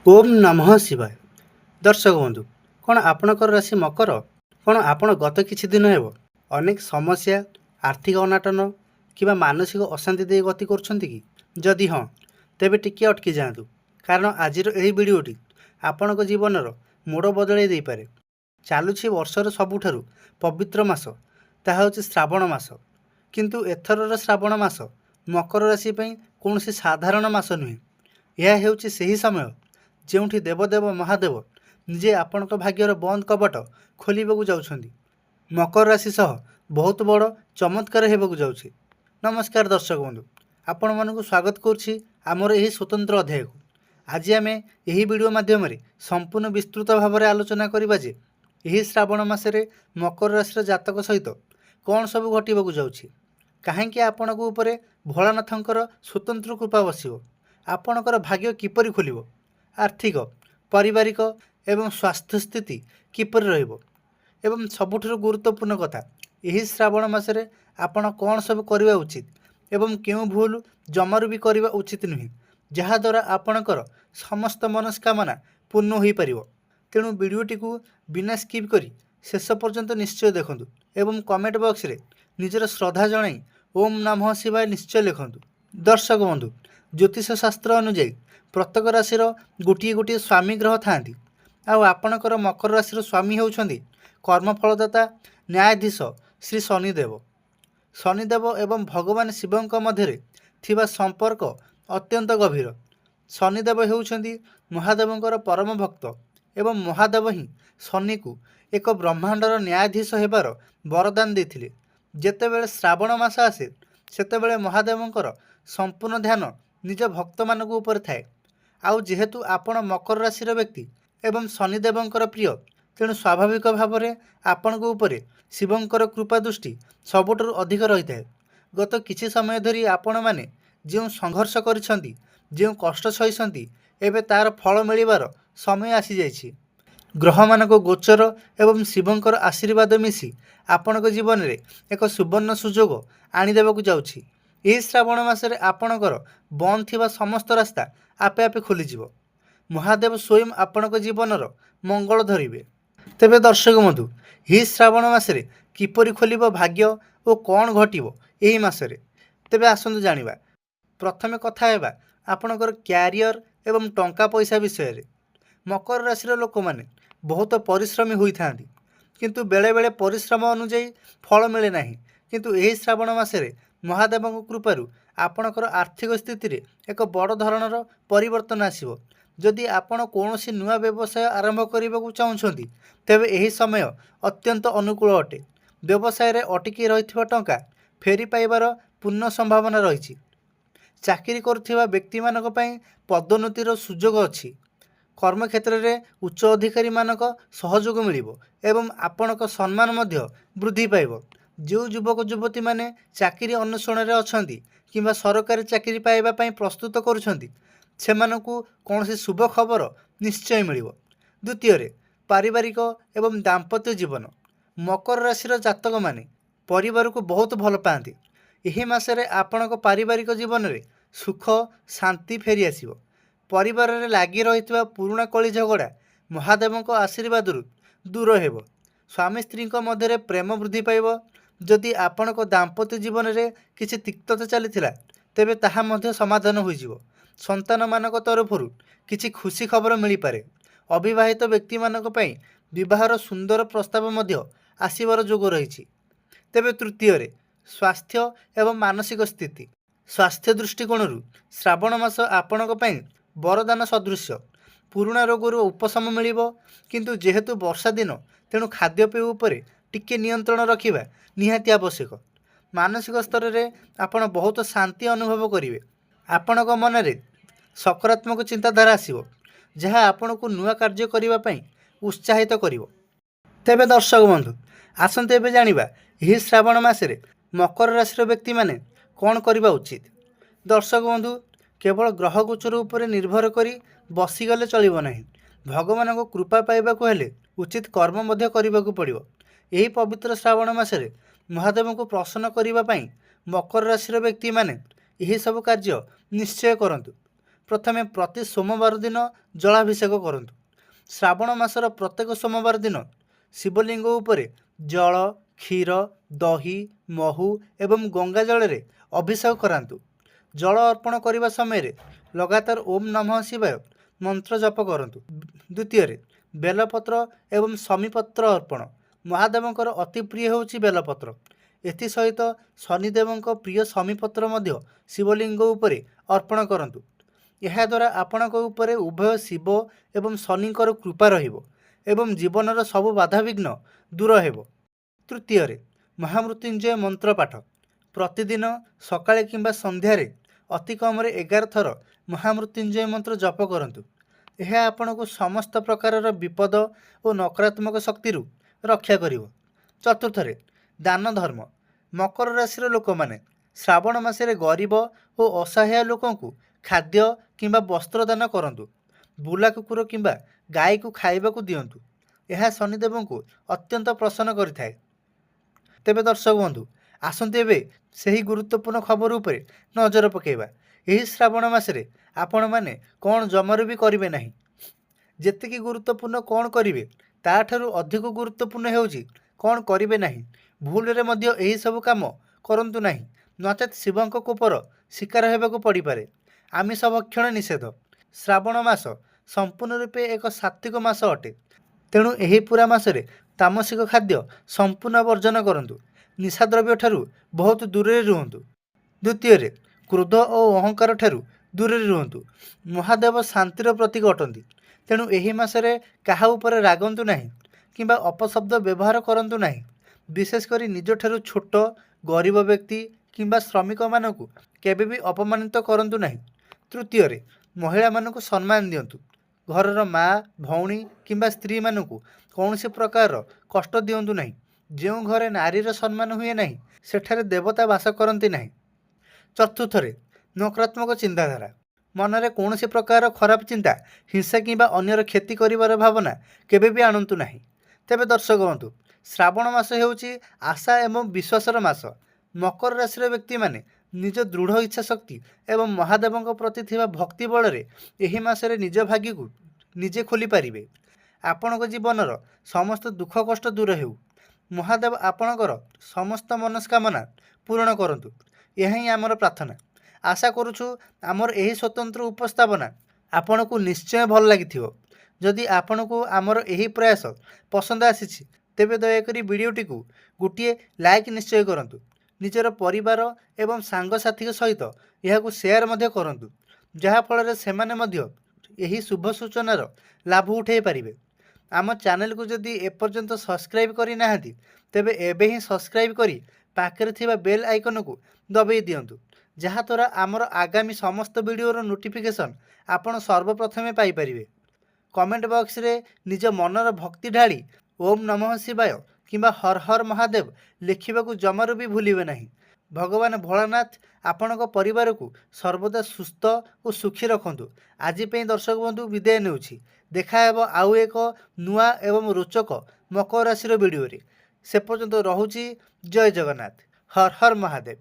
ଓମ୍ ନମଃ ଶିବାୟ। ଦର୍ଶକ ବନ୍ଧୁ, କ'ଣ ଆପଣଙ୍କର ରାଶି ମକର? କ'ଣ ଆପଣ ଗତ କିଛି ଦିନ ହେବ ଅନେକ ସମସ୍ୟା, ଆର୍ଥିକ ଅନାଟନ କିମ୍ବା ମାନସିକ ଅଶାନ୍ତି ଦେଇ ଗତି କରୁଛନ୍ତି କି? ଯଦି ହଁ, ତେବେ ଟିକିଏ ଅଟକି ଯାଆନ୍ତୁ, କାରଣ ଆଜିର ଏହି ଭିଡ଼ିଓଟି ଆପଣଙ୍କ ଜୀବନର ମୋଡ଼ ବଦଳାଇ ଦେଇପାରେ। ଚାଲୁଛି ବର୍ଷର ସବୁଠାରୁ ପବିତ୍ର ମାସ, ତାହା ହେଉଛି ଶ୍ରାବଣ ମାସ। କିନ୍ତୁ ଏଥରର ଶ୍ରାବଣ ମାସ ମକର ରାଶି ପାଇଁ କୌଣସି ସାଧାରଣ ମାସ ନୁହେଁ। ଏହା ହେଉଛି ସେହି ସମୟ ଯେଉଁଠି ଦେବଦେବ ମହାଦେବ ନିଜେ ଆପଣଙ୍କ ଭାଗ୍ୟର ବନ୍ଦ କବାଟ ଖୋଲିବାକୁ ଯାଉଛନ୍ତି। ମକର ରାଶି ସହ ବହୁତ ବଡ଼ ଚମତ୍କାର ହେବାକୁ ଯାଉଛି। ନମସ୍କାର ଦର୍ଶକ ବନ୍ଧୁ, ଆପଣମାନଙ୍କୁ ସ୍ୱାଗତ କରୁଛି ଆମର ଏହି ସ୍ୱତନ୍ତ୍ର ଅଧ୍ୟାୟକୁ। ଆଜି ଆମେ ଏହି ଭିଡ଼ିଓ ମାଧ୍ୟମରେ ସମ୍ପୂର୍ଣ୍ଣ ବିସ୍ତୃତ ଭାବରେ ଆଲୋଚନା କରିବା ଯେ ଏହି ଶ୍ରାବଣ ମାସରେ ମକର ରାଶିର ଜାତକ ସହିତ କ'ଣ ସବୁ ଘଟିବାକୁ ଯାଉଛି, କାହିଁକି ଆପଣଙ୍କ ଉପରେ ଭୋଳାନାଥଙ୍କର ସ୍ୱତନ୍ତ୍ର କୃପା ବସିବ, ଆପଣଙ୍କର ଭାଗ୍ୟ କିପରି ଖୋଲିବ, ଆର୍ଥିକ, ପାରିବାରିକ ଏବଂ ସ୍ୱାସ୍ଥ୍ୟ ସ୍ଥିତି କିପରି ରହିବ, ଏବଂ ସବୁଠାରୁ ଗୁରୁତ୍ୱପୂର୍ଣ୍ଣ କଥା, ଏହି ଶ୍ରାବଣ ମାସରେ ଆପଣ କ'ଣ ସବୁ କରିବା ଉଚିତ ଏବଂ କେଉଁ ଭୁଲ ଜମାରୁ ବି କରିବା ଉଚିତ ନୁହେଁ, ଯାହାଦ୍ୱାରା ଆପଣଙ୍କର ସମସ୍ତ ମନସ୍କାମନା ପୂର୍ଣ୍ଣ ହୋଇପାରିବ। ତେଣୁ ଭିଡ଼ିଓଟିକୁ ବିନା ସ୍କିପ୍ କରି ଶେଷ ପର୍ଯ୍ୟନ୍ତ ନିଶ୍ଚୟ ଦେଖନ୍ତୁ ଏବଂ କମେଣ୍ଟ ବକ୍ସରେ ନିଜର ଶ୍ରଦ୍ଧା ଜଣାଇ ଓମ୍ ନମଃ ଶିବାୟ ନିଶ୍ଚୟ ଲେଖନ୍ତୁ। ଦର୍ଶକ ବନ୍ଧୁ, ଜ୍ୟୋତିଷ ଶାସ୍ତ୍ର ଅନୁଯାୟୀ ପ୍ରତ୍ୟେକ ରାଶିର ଗୋଟିଏ ଗୋଟିଏ ସ୍ୱାମୀ ଗ୍ରହ ଥାଆନ୍ତି। ଆଉ ଆପଣଙ୍କର ମକର ରାଶିର ସ୍ୱାମୀ ହେଉଛନ୍ତି କର୍ମଫଳଦାତା ନ୍ୟାୟାଧୀଶ ଶ୍ରୀ ଶନିଦେବ। ଶନିଦେବ ଏବଂ ଭଗବାନ ଶିବଙ୍କ ମଧ୍ୟରେ ଥିବା ସମ୍ପର୍କ ଅତ୍ୟନ୍ତ ଗଭୀର। ଶନିଦେବ ହେଉଛନ୍ତି ମହାଦେବଙ୍କର ପରମ ଭକ୍ତ ଏବଂ ମହାଦେବ ହିଁ ଶନିକୁ ଏକ ବ୍ରହ୍ମାଣ୍ଡର ନ୍ୟାୟାଧୀଶ ହେବାର ବରଦାନ ଦେଇଥିଲେ। ଯେତେବେଳେ ଶ୍ରାବଣ ମାସ ଆସେ, ସେତେବେଳେ ମହାଦେବଙ୍କର ସମ୍ପୂର୍ଣ୍ଣ ଧ୍ୟାନ ନିଜ ଭକ୍ତମାନଙ୍କ ଉପରେ ଥାଏ। ଆଉ ଯେହେତୁ ଆପଣ ମକର ରାଶିର ବ୍ୟକ୍ତି ଏବଂ ଶନିଦେବଙ୍କର ପ୍ରିୟ, ତେଣୁ ସ୍ୱାଭାବିକ ଭାବରେ ଆପଣଙ୍କ ଉପରେ ଶିବଙ୍କର କୃପା ଦୃଷ୍ଟି ସବୁଠାରୁ ଅଧିକ ରହିଥାଏ। ଗତ କିଛି ସମୟ ଧରି ଆପଣମାନେ ଯେଉଁ ସଂଘର୍ଷ କରିଛନ୍ତି, ଯେଉଁ କଷ୍ଟ ସହିଛନ୍ତି, ଏବେ ତାର ଫଳ ମିଳିବାର ସମୟ ଆସିଯାଇଛି। ଗ୍ରହମାନଙ୍କ ଗୋଚର ଏବଂ ଶିବଙ୍କର ଆଶୀର୍ବାଦ ମିଶି ଆପଣଙ୍କ ଜୀବନରେ ଏକ ସୁବର୍ଣ୍ଣ ସୁଯୋଗ ଆଣିଦେବାକୁ ଯାଉଛି। ଏହି ଶ୍ରାବଣ ମାସରେ ଆପଣଙ୍କର ବନ୍ଦ ଥିବା ସମସ୍ତ ରାସ୍ତା ଆପେ ଆପେ ଖୋଲିଯିବ। ମହାଦେବ ସ୍ୱୟଂ ଆପଣଙ୍କ ଜୀବନର ମଙ୍ଗଳ ଧରିବେ। ତେବେ ଦର୍ଶକ ବନ୍ଧୁ, ଏହି ଶ୍ରାବଣ ମାସରେ କିପରି ଖୋଲିବ ଭାଗ୍ୟ ଓ କ'ଣ ଘଟିବ ଏହି ମାସରେ, ତେବେ ଆସନ୍ତୁ ଜାଣିବା। ପ୍ରଥମେ କଥା ହେବା ଆପଣଙ୍କର କ୍ୟାରିୟର ଏବଂ ଟଙ୍କା ପଇସା ବିଷୟରେ। ମକର ରାଶିର ଲୋକମାନେ ବହୁତ ପରିଶ୍ରମୀ ହୋଇଥାନ୍ତି, କିନ୍ତୁ ବେଳେବେଳେ ପରିଶ୍ରମ ଅନୁଯାୟୀ ଫଳ ମିଳେ ନାହିଁ। କିନ୍ତୁ ଏହି ଶ୍ରାବଣ ମାସରେ ମହାଦେବଙ୍କ କୃପାରୁ ଆପଣଙ୍କର ଆର୍ଥିକ ସ୍ଥିତିରେ ଏକ ବଡ଼ ଧରଣର ପରିବର୍ତ୍ତନ ଆସିବ। ଯଦି ଆପଣ କୌଣସି ନୂଆ ବ୍ୟବସାୟ ଆରମ୍ଭ କରିବାକୁ ଚାହୁଁଛନ୍ତି, ତେବେ ଏହି ସମୟ ଅତ୍ୟନ୍ତ ଅନୁକୂଳ ଅଟେ। ବ୍ୟବସାୟରେ ଅଟକି ରହିଥିବା ଟଙ୍କା ଫେରି ପାଇବାର ପୂର୍ଣ୍ଣ ସମ୍ଭାବନା ରହିଛି। ଚାକିରି କରୁଥିବା ବ୍ୟକ୍ତିମାନଙ୍କ ପାଇଁ ପଦୋନ୍ନତିର ସୁଯୋଗ ଅଛି। କର୍ମକ୍ଷେତ୍ରରେ ଉଚ୍ଚ ଅଧିକାରୀମାନଙ୍କ ସହଯୋଗ ମିଳିବ ଏବଂ ଆପଣଙ୍କ ସମ୍ମାନ ମଧ୍ୟ ବୃଦ୍ଧି ପାଇବ। ଯେଉଁ ଯୁବକ ଯୁବତୀମାନେ ଚାକିରି ଅନ୍ୱେଷଣରେ ଅଛନ୍ତି କିମ୍ବା ସରକାରୀ ଚାକିରି ପାଇବା ପାଇଁ ପ୍ରସ୍ତୁତ କରୁଛନ୍ତି, ସେମାନଙ୍କୁ କୌଣସି ଶୁଭ ଖବର ନିଶ୍ଚୟ ମିଳିବ। ଦ୍ୱିତୀୟରେ, ପାରିବାରିକ ଏବଂ ଦାମ୍ପତ୍ୟ ଜୀବନ। ମକର ରାଶିର ଜାତକମାନେ ପରିବାରକୁ ବହୁତ ଭଲ ପାଆନ୍ତି। ଏହି ମାସରେ ଆପଣଙ୍କ ପାରିବାରିକ ଜୀବନରେ ସୁଖ ଶାନ୍ତି ଫେରିଆସିବ। ପରିବାରରେ ଲାଗି ରହିଥିବା ପୁରୁଣା କଳି ଝଗଡ଼ା ମହାଦେବଙ୍କ ଆଶୀର୍ବାଦରୁ ଦୂର ହେବ। ସ୍ୱାମୀ ସ୍ତ୍ରୀଙ୍କ ମଧ୍ୟରେ ପ୍ରେମ ବୃଦ୍ଧି ପାଇବ। ଯଦି ଆପଣଙ୍କ ଦାମ୍ପତ୍ୟ ଜୀବନରେ କିଛି ତିକ୍ତତା ଚାଲିଥିଲା, ତେବେ ତାହା ମଧ୍ୟ ସମାଧାନ ହୋଇଯିବ। ସନ୍ତାନମାନଙ୍କ ତରଫରୁ କିଛି ଖୁସି ଖବର ମିଳିପାରେ। ଅବିବାହିତ ବ୍ୟକ୍ତିମାନଙ୍କ ପାଇଁ ବିବାହର ସୁନ୍ଦର ପ୍ରସ୍ତାବ ମଧ୍ୟ ଆସିବାର ଯୋଗ ରହିଛି। ତେବେ ତୃତୀୟରେ, ସ୍ୱାସ୍ଥ୍ୟ ଏବଂ ମାନସିକ ସ୍ଥିତି। ସ୍ୱାସ୍ଥ୍ୟ ଦୃଷ୍ଟିକୋଣରୁ ଶ୍ରାବଣ ମାସ ଆପଣଙ୍କ ପାଇଁ ବରଦାନ ସଦୃଶ୍ୟ। ପୁରୁଣା ରୋଗରୁ ଉପଶମ ମିଳିବ, କିନ୍ତୁ ଯେହେତୁ ବର୍ଷା ଦିନ, ତେଣୁ ଖାଦ୍ୟପେୟ ଉପରେ ଟିକିଏ ନିୟନ୍ତ୍ରଣ ରଖିବା ନିହାତି ଆବଶ୍ୟକ। ମାନସିକ ସ୍ତରରେ ଆପଣ ବହୁତ ଶାନ୍ତି ଅନୁଭବ କରିବେ। ଆପଣଙ୍କ ମନରେ ସକାରାତ୍ମକ ଚିନ୍ତାଧାରା ଆସିବ, ଯାହା ଆପଣଙ୍କୁ ନୂଆ କାର୍ଯ୍ୟ କରିବା ପାଇଁ ଉତ୍ସାହିତ କରିବ। ତେବେ ଦର୍ଶକ ବନ୍ଧୁ, ଆସନ୍ତୁ ଏବେ ଜାଣିବା ଏହି ଶ୍ରାବଣ ମାସରେ ମକର ରାଶିର ବ୍ୟକ୍ତିମାନେ କ'ଣ କରିବା ଉଚିତ। ଦର୍ଶକ ବନ୍ଧୁ, କେବଳ ଗ୍ରହ ଗୋଚର ଉପରେ ନିର୍ଭର କରି ବସିଗଲେ ଚଳିବ ନାହିଁ। ଭଗବାନଙ୍କ କୃପା ପାଇବାକୁ ହେଲେ ଉଚିତ କର୍ମ ମଧ୍ୟ କରିବାକୁ ପଡ଼ିବ। ଏହି ପବିତ୍ର ଶ୍ରାବଣ ମାସରେ ମହାଦେବଙ୍କୁ ପ୍ରସନ୍ନ କରିବା ପାଇଁ ମକର ରାଶିର ବ୍ୟକ୍ତିମାନେ ଏହିସବୁ କାର୍ଯ୍ୟ ନିଶ୍ଚୟ କରନ୍ତୁ। ପ୍ରଥମେ ପ୍ରତି ସୋମବାର ଦିନ ଜଳାଭିଷେକ କରନ୍ତୁ। ଶ୍ରାବଣ ମାସର ପ୍ରତ୍ୟେକ ସୋମବାର ଦିନ ଶିବଲିଙ୍ଗ ଉପରେ ଜଳ, କ୍ଷୀର, ଦହି, ମହୁ ଏବଂ ଗଙ୍ଗା ଜଳରେ ଅଭିଷେକ କରାନ୍ତୁ। ଜଳ ଅର୍ପଣ କରିବା ସମୟରେ ଲଗାତାର ଓମ୍ ନମଃ ଶିବାୟ ମନ୍ତ୍ର ଜପ କରନ୍ତୁ। ଦ୍ୱିତୀୟରେ ବେଲପତ୍ର ଏବଂ ଶମୀପତ୍ର ଅର୍ପଣ। ମହାଦେବଙ୍କର ଅତି ପ୍ରିୟ ହେଉଛି ବେଲପତ୍ର। ଏଥିସହିତ ଶନିଦେବଙ୍କ ପ୍ରିୟ ଶମୀପତ୍ର ମଧ୍ୟ ଶିବଲିଙ୍ଗ ଉପରେ ଅର୍ପଣ କରନ୍ତୁ। ଏହାଦ୍ୱାରା ଆପଣଙ୍କ ଉପରେ ଉଭୟ ଶିବ ଏବଂ ଶନିଙ୍କର କୃପା ରହିବ ଏବଂ ଜୀବନର ସବୁ ବାଧାବିଘ୍ନ ଦୂର ହେବ। ତୃତୀୟରେ ମହାମୃତ୍ୟୁଞ୍ଜୟ ମନ୍ତ୍ର ପାଠ। ପ୍ରତିଦିନ ସକାଳେ କିମ୍ବା ସନ୍ଧ୍ୟାରେ ଅତି କମରେ 11 ଥର ମହାମୃତ୍ୟୁଞ୍ଜୟ ମନ୍ତ୍ର ଜପ କରନ୍ତୁ। ଏହା ଆପଣଙ୍କୁ ସମସ୍ତ ପ୍ରକାରର ବିପଦ ଓ ନକାରାତ୍ମକ ଶକ୍ତିରୁ ରକ୍ଷା କରିବ। ଚତୁର୍ଥରେ ଦାନ ଧର୍ମ। ମକର ରାଶିର ଲୋକମାନେ ଶ୍ରାବଣ ମାସରେ ଗରିବ ଓ ଅସହାୟ ଲୋକଙ୍କୁ ଖାଦ୍ୟ କିମ୍ବା ବସ୍ତ୍ର ଦାନ କରନ୍ତୁ। ବୁଲା କୁକୁର କିମ୍ବା ଗାଈକୁ ଖାଇବାକୁ ଦିଅନ୍ତୁ। ଏହା ଶନିଦେବଙ୍କୁ ଅତ୍ୟନ୍ତ ପ୍ରସନ୍ନ କରିଥାଏ। ତେବେ ଦର୍ଶକ ବନ୍ଧୁ, ଆସନ୍ତୁ ଏବେ ସେହି ଗୁରୁତ୍ୱପୂର୍ଣ୍ଣ ଖବର ଉପରେ ନଜର ପକାଇବା। ଏହି ଶ୍ରାବଣ ମାସରେ ଆପଣମାନେ କ'ଣ ଜମାରୁ ବି କରିବେ ନାହିଁ। ଯେତିକି ଗୁରୁତ୍ୱପୂର୍ଣ୍ଣ କ'ଣ କରିବେ, ତାଠାରୁ ଅଧିକ ଗୁରୁତ୍ୱପୂର୍ଣ୍ଣ ହେଉଛି କ'ଣ କରିବେ ନାହିଁ। ଭୁଲରେ ମଧ୍ୟ ଏହିସବୁ କାମ କରନ୍ତୁ ନାହିଁ, ନଚେତ୍ ଶିବଙ୍କ କୋପର ଶିକାର ହେବାକୁ ପଡ଼ିପାରେ। ଆମିଷ ଭକ୍ଷଣ ନିଷେଧ। ଶ୍ରାବଣ ମାସ ସମ୍ପୂର୍ଣ୍ଣ ରୂପେ ଏକ ସାତ୍ତ୍ୱିକ ମାସ ଅଟେ। ତେଣୁ ଏହି ପୁରା ମାସରେ ତାମସିକ ଖାଦ୍ୟ ସମ୍ପୂର୍ଣ୍ଣ ବର୍ଜନ କରନ୍ତୁ। ନିଶାଦ୍ରବ୍ୟଠାରୁ ବହୁତ ଦୂରରେ ରୁହନ୍ତୁ। ଦ୍ୱିତୀୟରେ କ୍ରୋଧ ଓ ଅହଙ୍କାର ଠାରୁ ଦୂରରେ ରୁହନ୍ତୁ। ମହାଦେବ ଶାନ୍ତିର ପ୍ରତୀକ ଅଟନ୍ତି। ତେଣୁ ଏହି ମାସରେ କାହା ଉପରେ ରାଗନ୍ତୁ ନାହିଁ କିମ୍ବା ଅପଶବ୍ଦ ବ୍ୟବହାର କରନ୍ତୁ ନାହିଁ। ବିଶେଷ କରି ନିଜଠାରୁ ଛୋଟ, ଗରିବ ବ୍ୟକ୍ତି କିମ୍ବା ଶ୍ରମିକମାନଙ୍କୁ କେବେ ବି ଅପମାନିତ କରନ୍ତୁ ନାହିଁ। ତୃତୀୟରେ ମହିଳାମାନଙ୍କୁ ସମ୍ମାନ ଦିଅନ୍ତୁ। ଘରର ମା, ଭଉଣୀ କିମ୍ବା ସ୍ତ୍ରୀମାନଙ୍କୁ କୌଣସି ପ୍ରକାରର କଷ୍ଟ ଦିଅନ୍ତୁ ନାହିଁ। ଯେଉଁ ଘରେ ନାରୀର ସମ୍ମାନ ହୁଏ ନାହିଁ, ସେଠାରେ ଦେବତା ବାସ କରନ୍ତି ନାହିଁ। ଚତୁର୍ଥରେ ନକାରାତ୍ମକ ଚିନ୍ତାଧାରା। ମନରେ କୌଣସି ପ୍ରକାରର ଖରାପ ଚିନ୍ତା, ହିଂସା କିମ୍ବା ଅନ୍ୟର କ୍ଷତି କରିବାର ଭାବନା କେବେ ବି ଆଣନ୍ତୁ ନାହିଁ। ତେବେ ଦର୍ଶକ ବନ୍ଧୁ, ଶ୍ରାବଣ ମାସ ହେଉଛି ଆଶା ଏବଂ ବିଶ୍ୱାସର ମାସ। ମକର ରାଶିର ବ୍ୟକ୍ତିମାନେ ନିଜ ଦୃଢ଼ ଇଚ୍ଛାଶକ୍ତି ଏବଂ ମହାଦେବଙ୍କ ପ୍ରତି ଥିବା ଭକ୍ତି ବଳରେ ଏହି ମାସରେ ନିଜ ଭାଗ୍ୟକୁ ନିଜେ ଖୋଲିପାରିବେ। ଆପଣଙ୍କ ଜୀବନର ସମସ୍ତ ଦୁଃଖ କଷ୍ଟ ଦୂର ହେଉ। ମହାଦେବ ଆପଣଙ୍କର ସମସ୍ତ ମନସ୍କାମନା ପୂରଣ କରନ୍ତୁ। ଏହା ହିଁ ଆମର ପ୍ରାର୍ଥନା। ଆଶା କରୁଛୁ ଆମର ଏହି ସ୍ୱତନ୍ତ୍ର ଉପସ୍ଥାପନା ଆପଣଙ୍କୁ ନିଶ୍ଚୟ ଭଲ ଲାଗିଥିବ। ଯଦି ଆପଣଙ୍କୁ ଆମର ଏହି ପ୍ରୟାସ ପସନ୍ଦ ଆସିଛି, ତେବେ ଦୟାକରି ଭିଡ଼ିଓଟିକୁ ଗୋଟିଏ ଲାଇକ୍ ନିଶ୍ଚୟ କରନ୍ତୁ। ନିଜର ପରିବାର ଏବଂ ସାଙ୍ଗସାଥୀଙ୍କ ସହିତ ଏହାକୁ ସେୟାର ମଧ୍ୟ କରନ୍ତୁ, ଯାହାଫଳରେ ସେମାନେ ମଧ୍ୟ ଏହି ଶୁଭ ସୂଚନାର ଲାଭ ଉଠାଇ ପାରିବେ। ଆମ ଚ୍ୟାନେଲକୁ ଯଦି ଏପର୍ଯ୍ୟନ୍ତ ସବସ୍କ୍ରାଇବ୍ କରିନାହାନ୍ତି, ତେବେ ଏବେ ହିଁ ସବସ୍କ୍ରାଇବ୍ କରି ପାଖରେ ଥିବା ବେଲ୍ ଆଇକନକୁ ଦବାଇ ଦିଅନ୍ତୁ, ଯାହାଦ୍ୱାରା ଆମର ଆଗାମୀ ସମସ୍ତ ଭିଡ଼ିଓର ନୋଟିଫିକେସନ୍ ଆପଣ ସର୍ବପ୍ରଥମେ ପାଇପାରିବେ। କମେଣ୍ଟ ବକ୍ସରେ ନିଜ ମନର ଭକ୍ତି ଢାଳି ଓମ୍ ନମଃ ଶିବାୟ କିମ୍ବା ହର ହର ମହାଦେବ ଲେଖିବାକୁ ଜମାରୁ ବି ଭୁଲିବେ ନାହିଁ। ଭଗବାନ ଭୋଳାନାଥ ଆପଣଙ୍କ ପରିବାରକୁ ସର୍ବଦା ସୁସ୍ଥ ଓ ସୁଖୀ ରଖନ୍ତୁ। ଆଜି ପାଇଁ ଦର୍ଶକ ବନ୍ଧୁ ବିଦାୟ ନେଉଛି। ଦେଖା ହେବ ଆଉ ଏକ ନୂଆ ଏବଂ ରୋଚକ ମକର ରାଶିର ଭିଡ଼ିଓରେ। ସେ ପର୍ଯ୍ୟନ୍ତ ରହୁଛି। ଜୟ ଜଗନ୍ନାଥ। ହର ହର ମହାଦେବ।